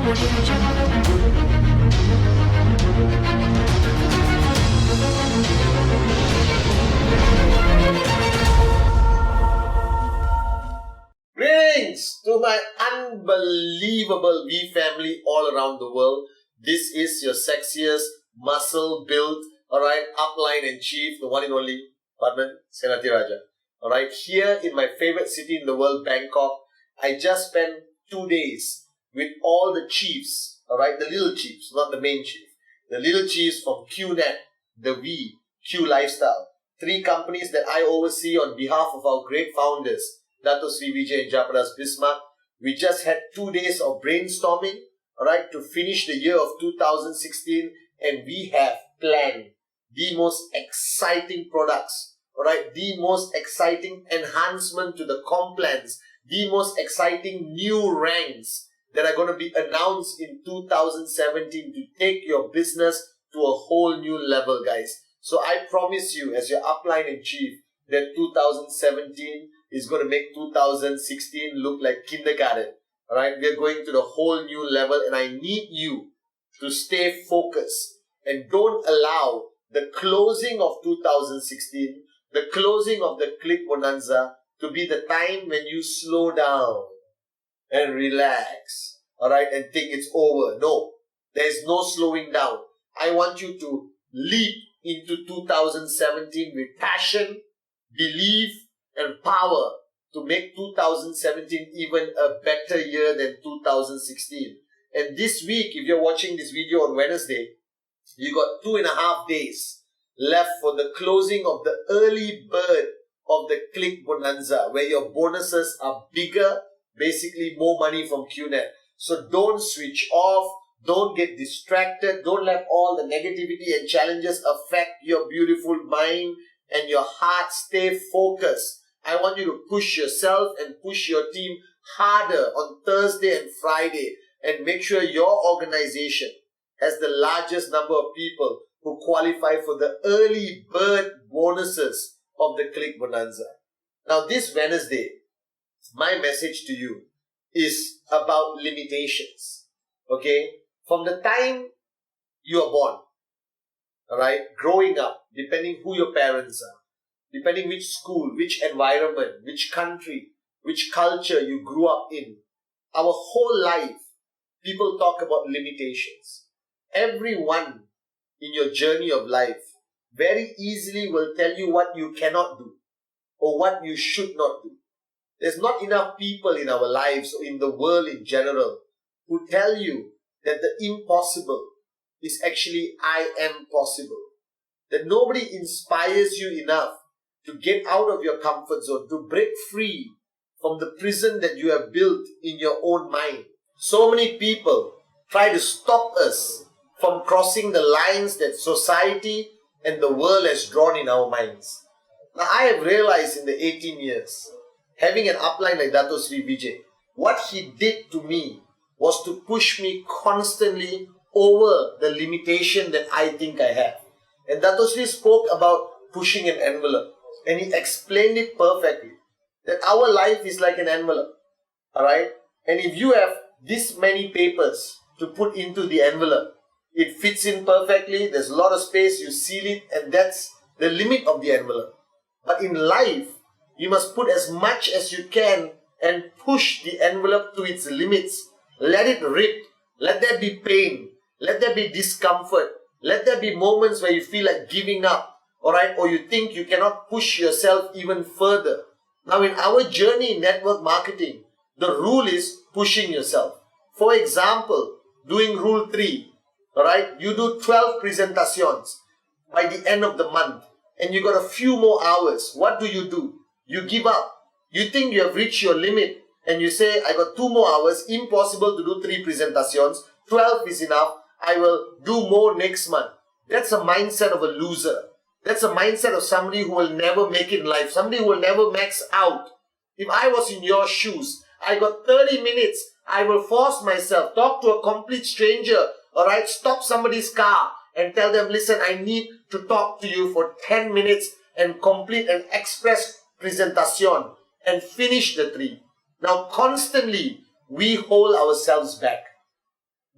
Greetings to my unbelievable V family all around the world. This is your sexiest, muscle-built, alright, upline and chief, the one and only Pathman, Senathirajah. Alright, here in my favorite city in the world, Bangkok, I just spent 2 days with all the chiefs, alright, the little chiefs, not the main chief. The little chiefs from QNet, the V, Q Lifestyle. 3 companies that I oversee on behalf of our great founders, Dato Sri Vijay and Japadas Bismarck. We just had 2 days of brainstorming, alright, to finish the year of 2016, and we have planned the most exciting products, alright, the most exciting enhancement to the comp plans, the most exciting new ranks that are going to be announced in 2017 to take your business to a whole new level, guys. So I promise you, as your upline and chief, that 2017 is going to make 2016 look like kindergarten. Alright, we are going to the whole new level, and I need you to stay focused and don't allow the closing of 2016, the closing of the Click Bonanza, to be the time when you slow down and relax, alright, and think it's over. No, there is no slowing down. I want you to leap into 2017 with passion, belief, and power to make 2017 even a better year than 2016. And this week, if you're watching this video on Wednesday, you got 2.5 days left for the closing of the early bird of the Click Bonanza, where your bonuses are bigger, basically more money from QNet. So don't switch off, don't get distracted, don't let all the negativity and challenges affect your beautiful mind and your heart. Stay focused. I want you to push yourself and push your team harder on Thursday and Friday, and make sure your organization has the largest number of people who qualify for the early bird bonuses of the Click Bonanza. Now this Wednesday, my message to you is about limitations. Okay? From the time you are born, alright, growing up, depending who your parents are, depending which school, which environment, which country, which culture you grew up in, our whole life, people talk about limitations. Everyone in your journey of life very easily will tell you what you cannot do or what you should not do. There's not enough people in our lives or in the world in general who tell you that the impossible is actually I am possible. That nobody inspires you enough to get out of your comfort zone, to break free from the prison that you have built in your own mind. So many people try to stop us from crossing the lines that society and the world has drawn in our minds. Now, I have realized in the 18 years, having an upline like Dato Sri Vijay, what he did to me was to push me constantly over the limitation that I think I have. And Dato Sri spoke about pushing an envelope. And he explained it perfectly, that our life is like an envelope, alright? And if you have this many papers to put into the envelope, it fits in perfectly, there's a lot of space, you seal it, and that's the limit of the envelope. But in life, you must put as much as you can and push the envelope to its limits. Let it rip, let there be pain, let there be discomfort, let there be moments where you feel like giving up. Alright, or you think you cannot push yourself even further. Now in our journey in network marketing, the rule is pushing yourself. For example, doing rule 3, alright, you do 12 presentations by the end of the month and you got a few more hours. What do? You give up. You think you have reached your limit and you say, I got 2 more hours, impossible to do 3 presentations, 12 is enough, I will do more next month. That's a mindset of a loser. That's a mindset of somebody who will never make it in life, somebody who will never max out. If I was in your shoes, I got 30 minutes, I will force myself, talk to a complete stranger, alright, stop somebody's car and tell them, listen, I need to talk to you for 10 minutes and complete an express presentation and finish the 3. Now, constantly, we hold ourselves back.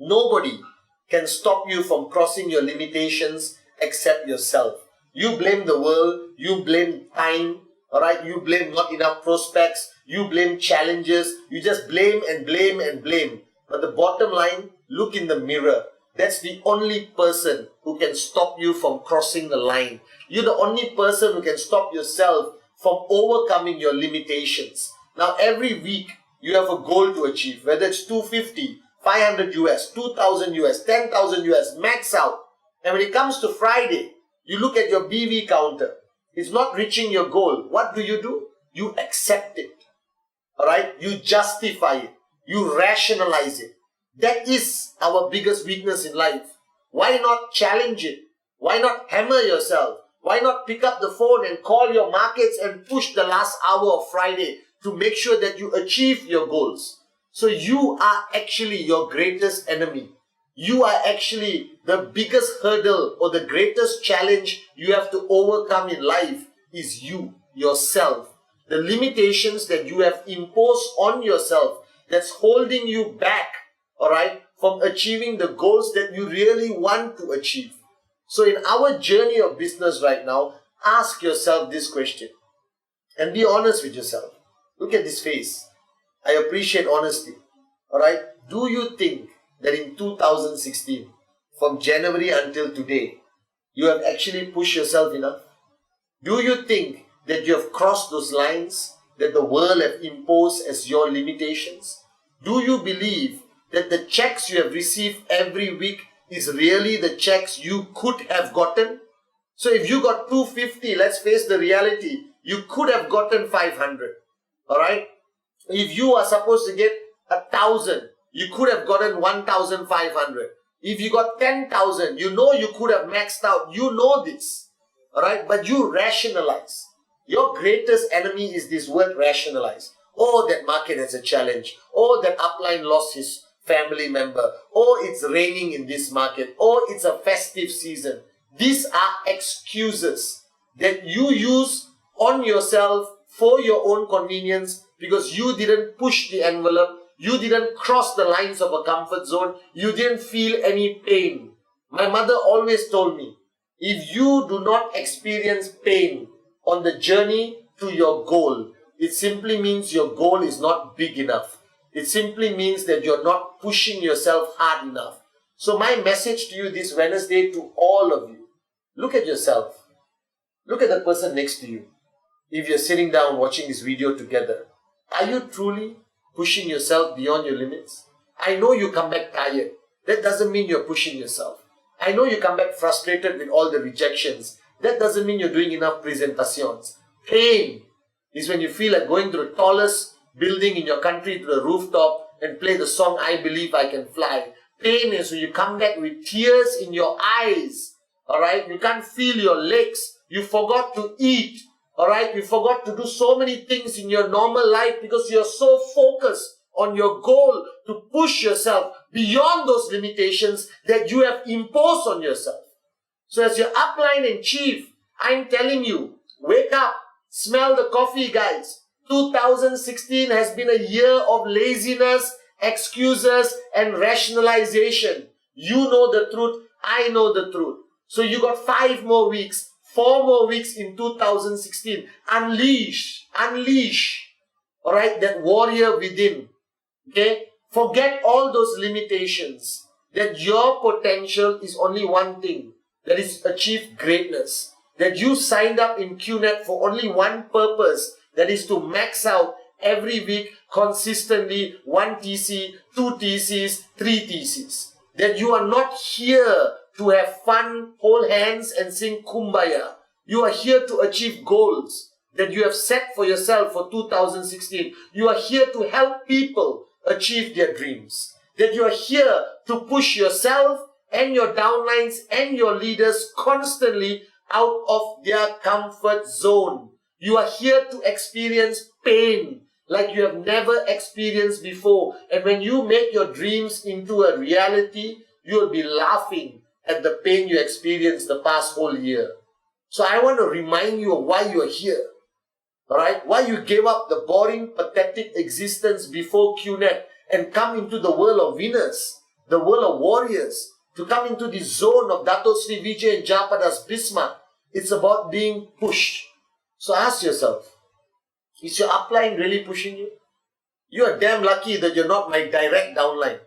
Nobody can stop you from crossing your limitations except yourself. You blame the world, you blame time, alright? You blame not enough prospects, you blame challenges, you just blame and blame and blame. But the bottom line, look in the mirror. That's the only person who can stop you from crossing the line. You're the only person who can stop yourself from overcoming your limitations. Now, every week, you have a goal to achieve, whether it's 250, 500 US, 2000 US, 10,000 US, max out. And when it comes to Friday, you look at your BV counter. It's not reaching your goal. What do? You accept it. Alright? You justify it. You rationalize it. That is our biggest weakness in life. Why not challenge it? Why not hammer yourself? Why not pick up the phone and call your markets and push the last hour of Friday to make sure that you achieve your goals? So you are actually your greatest enemy. You are actually the biggest hurdle or the greatest challenge you have to overcome in life is you, yourself. The limitations that you have imposed on yourself that's holding you back, alright, from achieving the goals that you really want to achieve. So in our journey of business right now, ask yourself this question and be honest with yourself. Look at this face. I appreciate honesty. Alright, do you think that in 2016, from January until today, you have actually pushed yourself enough? Do you think that you have crossed those lines that the world have imposed as your limitations? Do you believe that the checks you have received every week is really the checks you could have gotten? So if you got 250, let's face the reality, you could have gotten 500. Alright? If you are supposed to get 1,000, you could have gotten 1,500. If you got 10,000, you know you could have maxed out. You know this. Alright? But you rationalize. Your greatest enemy is this word rationalize. Oh, that market has a challenge. Oh, that upline lost his family member. Oh, it's raining in this market. Oh, it's a festive season. These are excuses that you use on yourself for your own convenience because you didn't push the envelope. You didn't cross the lines of a comfort zone. You didn't feel any pain. My mother always told me, if you do not experience pain on the journey to your goal, it simply means your goal is not big enough. It simply means that you're not pushing yourself hard enough. So my message to you this Wednesday to all of you, look at yourself. Look at the person next to you. If you're sitting down watching this video together, are you truly pushing yourself beyond your limits? I know you come back tired. That doesn't mean you're pushing yourself. I know you come back frustrated with all the rejections. That doesn't mean you're doing enough presentations. Pain is when you feel like going to the tallest building in your country to the rooftop and play the song I Believe I Can Fly. Pain is when you come back with tears in your eyes. Alright? You can't feel your legs. You forgot to eat. Alright? You forgot to do so many things in your normal life because you're so focused on your goal to push yourself beyond those limitations that you have imposed on yourself. So as your upline and chief, I'm telling you, wake up, smell the coffee, guys. 2016 has been a year of laziness, excuses, and rationalization. You know the truth, I know the truth. So you got 5 more weeks, 4 more weeks in 2016. Unleash, alright, that warrior within. Okay? Forget all those limitations. That your potential is only one thing. That is achieve greatness. That you signed up in QNet for only one purpose. That is to max out every week consistently 1 TC, 2 TCs, 3 TCs. That you are not here to have fun, hold hands and sing Kumbaya. You are here to achieve goals that you have set for yourself for 2016. You are here to help people achieve their dreams. That you are here to push yourself and your downlines and your leaders constantly out of their comfort zone. You are here to experience pain like you have never experienced before. And when you make your dreams into a reality, you will be laughing at the pain you experienced the past whole year. So I want to remind you of why you are here. Alright? Why you gave up the boring, pathetic existence before QNet and come into the world of winners. the world of warriors, to come into the zone of Dato Sri Vijay and Japada's Bismarck. It's about being pushed. So ask yourself, is your upline really pushing you? You are damn lucky that you're not my direct downline.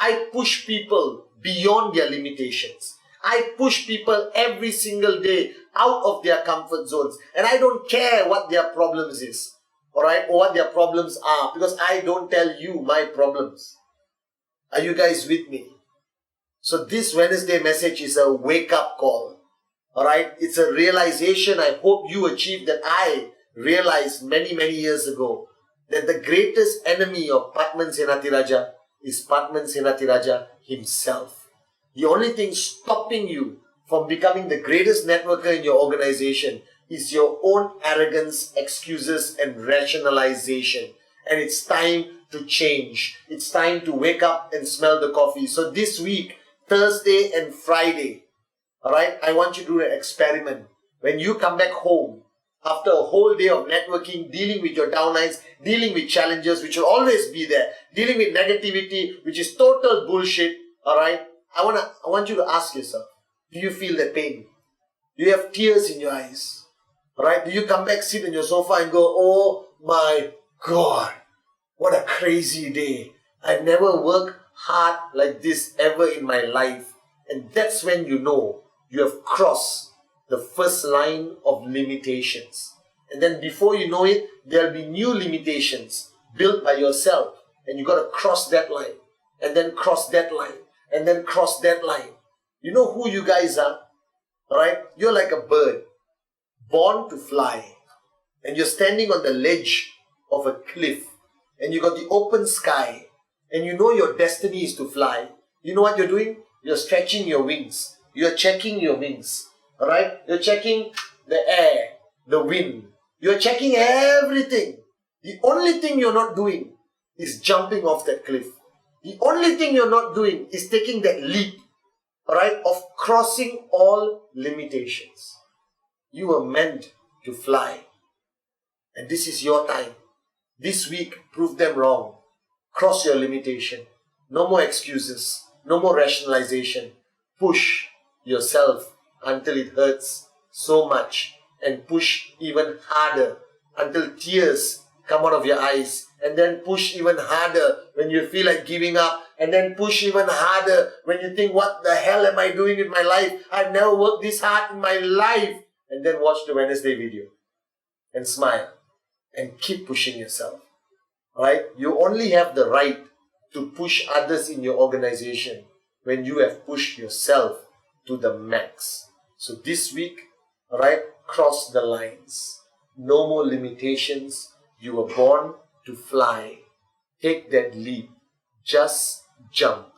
I push people beyond their limitations. I push people every single day out of their comfort zones. And I don't care what their problems is. Alright? Or what their problems are. Because I don't tell you my problems. Are you guys with me? So this Wednesday message is a wake-up call. Alright? It's a realization I hope you achieve that I realized many, many years ago. That the greatest enemy of Pathman Senathirajah is Pathman Senathirajah himself. The only thing stopping you from becoming the greatest networker in your organization is your own arrogance, excuses, and rationalization. And it's time to change. It's time to wake up and smell the coffee. So this week, Thursday and Friday, alright, I want you to do an experiment. When you come back home, after a whole day of networking, dealing with your downlines, dealing with challenges, which will always be there, dealing with negativity, which is total bullshit, alright? I want you to ask yourself, do you feel the pain? Do you have tears in your eyes? Alright? Do you come back, sit on your sofa and go, oh my God, what a crazy day. I've never worked hard like this ever in my life. And that's when you know you have crossed the first line of limitations. And then before you know it, there'll be new limitations built by yourself. And you got to cross that line. And then cross that line. And then cross that line. You know who you guys are? Alright? You're like a bird, born to fly. And you're standing on the ledge of a cliff. And you got the open sky. And you know your destiny is to fly. You know what you're doing? You're stretching your wings. You're checking your wings. Alright? You're checking the air, the wind. You're checking everything. The only thing you're not doing is jumping off that cliff. The only thing you're not doing is taking that leap, alright, of crossing all limitations. You were meant to fly. And this is your time. This week, prove them wrong. Cross your limitation. No more excuses. No more rationalization. Push yourself until it hurts so much, and push even harder until tears come out of your eyes, and then push even harder when you feel like giving up, and then push even harder when you think, what the hell am I doing with my life? I've never worked this hard in my life. And then watch the Wednesday video and smile and keep pushing yourself. Alright? You only have the right to push others in your organization when you have pushed yourself to the max. So this week, alright, cross the lines. No more limitations. You were born to fly. Take that leap. Just jump.